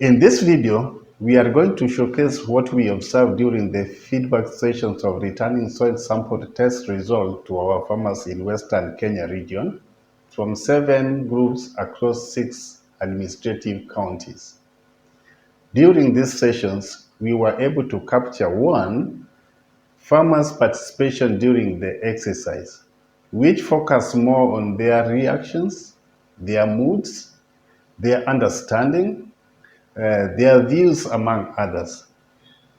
In this video, we are going to showcase what we observed during the feedback sessions of returning soil sample test results to our farmers in Western Kenya region from 7 groups across 6 administrative counties. During these sessions, we were able to capture 1. Farmers' participation during the exercise, which focused more on their reactions, their moods, their understanding, their views, among others.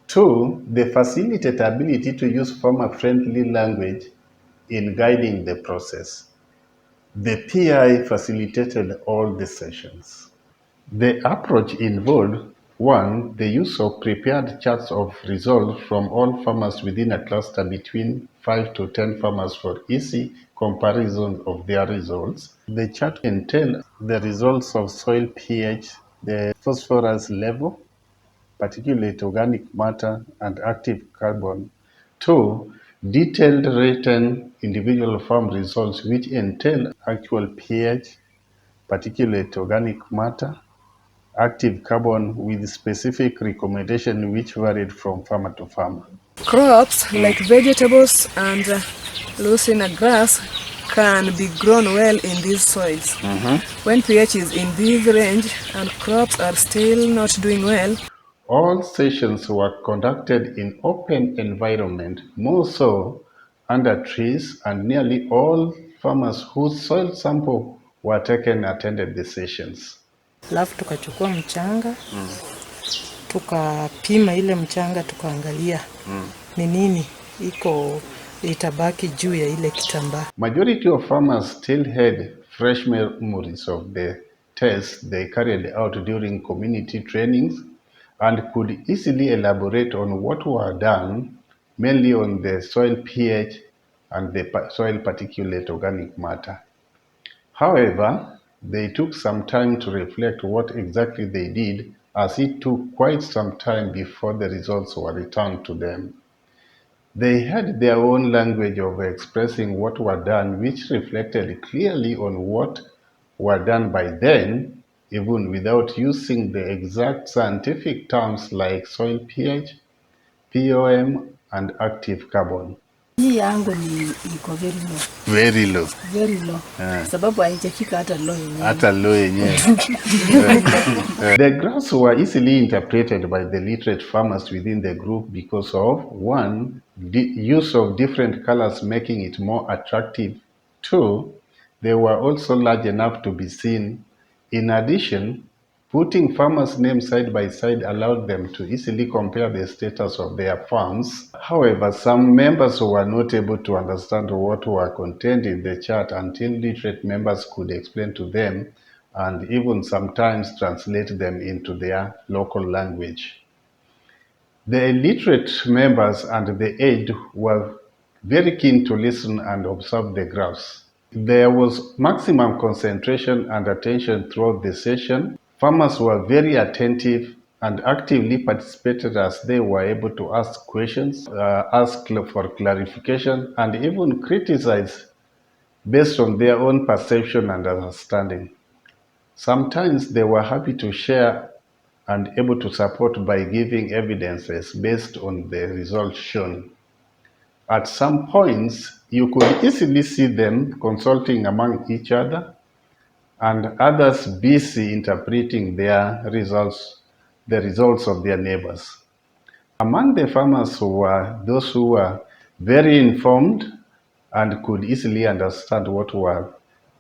2. The facilitated ability to use farmer-friendly language in guiding the process. The PI facilitated all the sessions. The approach involved 1. The use of prepared charts of results from all farmers within a cluster between 5 to 10 farmers for easy comparison of their results. The chart entails the results of soil pH, the phosphorus level, particulate organic matter, and active carbon. 2. Detailed written individual farm results which entail actual pH, particulate organic matter, active carbon with specific recommendation which varied from farmer to farmer. Crops like vegetables and Lucina grass can be grown well in these soils. When pH is in this range and crops are still not doing well. All sessions were conducted in open environment, more so under trees, and nearly all farmers whose soil sample were taken attended the sessions. Alafu tukachukua mchanga tukapima ile mchanga tukaangalia ni nini iko itabaki juu ya ile kitambaa. Majority of farmers still had fresh memories of the tests they carried out during community trainings and could easily elaborate on what were done, mainly on the soil pH and the soil particulate organic matter. However, they took some time to reflect what exactly they did, as it took quite some time before the results were returned to them. They had their own language of expressing what were done, which reflected clearly on what were done by then, even without using the exact scientific terms like soil pH, POM, and active carbon. Hii yangu ni iko very low. Very low. Very low. Sababu haijafika hata low yenyewe. Hata low yenyewe. The graphs were easily interpreted by the literate farmers within the group because of 1. The use of different colors making it more attractive. 2. They were also large enough to be seen. In addition, putting farmers' names side by side allowed them to easily compare the status of their farms. However, some members were not able to understand what were contained in the chart until literate members could explain to them and even sometimes translate them into their local language. The illiterate members and the aged were very keen to listen and observe the graphs. There was maximum concentration and attention throughout the session. Farmers were very attentive and actively participated as they were able to ask questions, ask for clarification, and even criticize based on their own perception and understanding. Sometimes they were happy to share and able to support by giving evidences based on the results shown. At some points, you could easily see them consulting among each other and others busy interpreting their results, the results of their neighbors. Among the farmers were those who were very informed and could easily understand what were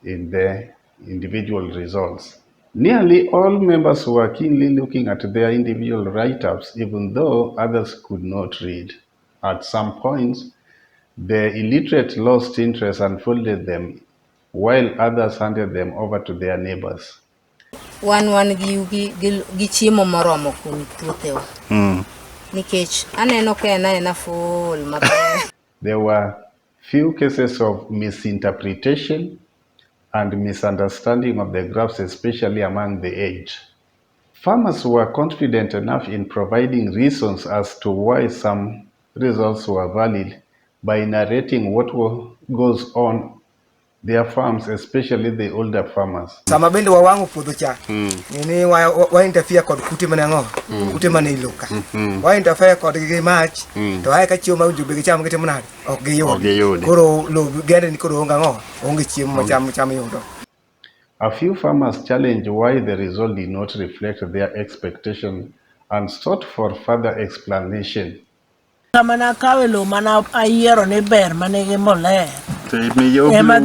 in the individual results. Nearly all members were keenly looking at their individual write-ups, even though others could not read. At some points, the illiterate lost interest and folded them, while others handed them over to their neighbors. Wan gi chiemo moromo kuom puothewa. Nikech aneno ka en full maber. There were few cases of misinterpretation and misunderstanding of the graphs, especially among the aged. Farmers were confident enough in providing reasons as to why some results were valid by narrating what goes on their farms, especially the older farmers. Sama bende wawangu puodho cha. Nini wa interfere kod kute manango, kute maniluka. Wa interfere kod gi mach, to ay ka chioma ujube gi cham gite manade. Ok gi yudi. Koro lo gende ni koro onga ngo, onge chiemo cham yudo. A few farmers challenge why the result did not reflect their expectation and sought for further explanation. Kamana kawe lo mana ayiero ne ber manigi mole. Ema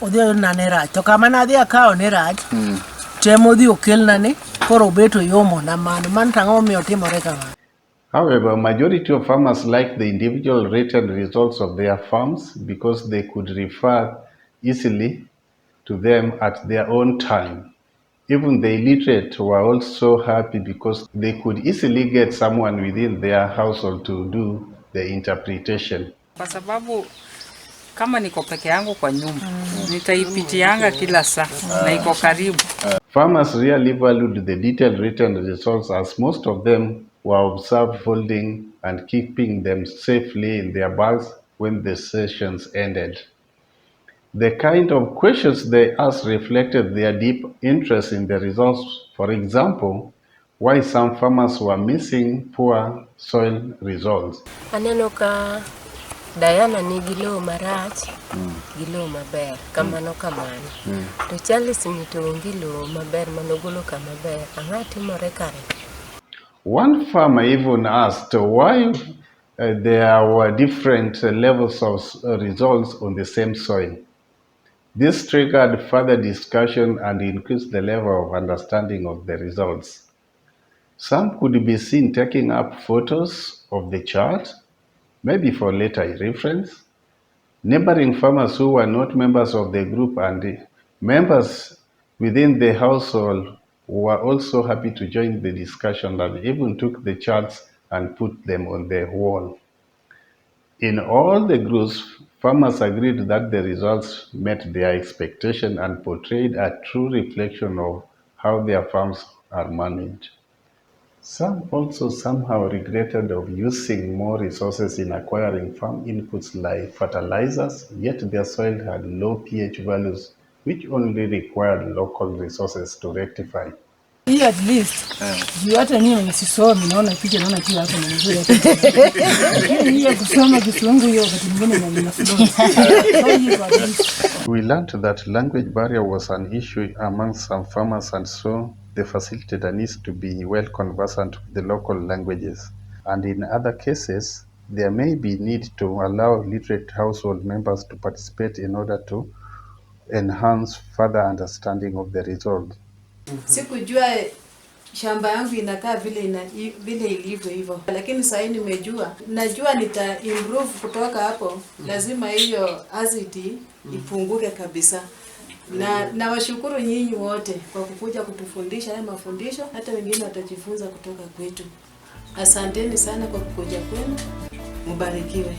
odhi nane rach. To kamana adhi akawo ne rach. Temo odhi okelna ni koro beto yomo na mano. Man tang'o miyo timore kamano. However, majority of farmers like the individual written results of their farms because they could refer easily to them at their own time. Even the illiterate were also happy because they could easily get someone within their household to do the interpretation. Kwa sababu kama niko peke yangu kwa nyumba, nitaipitianga kila saa na iko karibu. Farmers really valued the detailed written results as most of them were observed folding and keeping them safely in their bags when the sessions ended. The kind of questions they asked reflected their deep interest in the results. For example, why some farmers were missing poor soil results. Aneno ka Diana ni gilo marach, gilo maber, kamano kamano. To Charles ni to gilo maber manogolo kamaber, angati more kare. One farmer even asked why there were different levels of results on the same soil. This triggered further discussion and increased the level of understanding of the results. Some could be seen taking up photos of the chart, maybe for later reference. Neighboring farmers who were not members of the group and members within the household were also happy to join the discussion and even took the charts and put them on the wall. In all the groups, farmers agreed that the results met their expectation and portrayed a true reflection of how their farms are managed. Some also somehow regretted of using more resources in acquiring farm inputs like fertilizers, yet their soil had low pH values, which only required local resources to rectify. At least, you hata niyo nisisomi naona picha naona tu hapa ni mzuri. Hiyo kusoma Kiswahili hiyo wakati mwingine na ninafurahi. We learned that language barrier was an issue among some farmers, and so the facilitator needs to be well conversant with the local languages. And in other cases, there may be need to allow literate household members to participate in order to enhance further understanding of the result. Sikujua shamba yangu inakaa vile ilivyo hivyo, lakini sasa nimejua, najua nita improve kutoka hapo. Lazima hiyo azidi ipunguke kabisa. Na washukuru nyinyi wote kwa kukuja kutufundisha haya mafundisho, hata wengine watajifunza kutoka kwetu. Asanteni sana kwa kukuja kwenu. Mbarikiwe.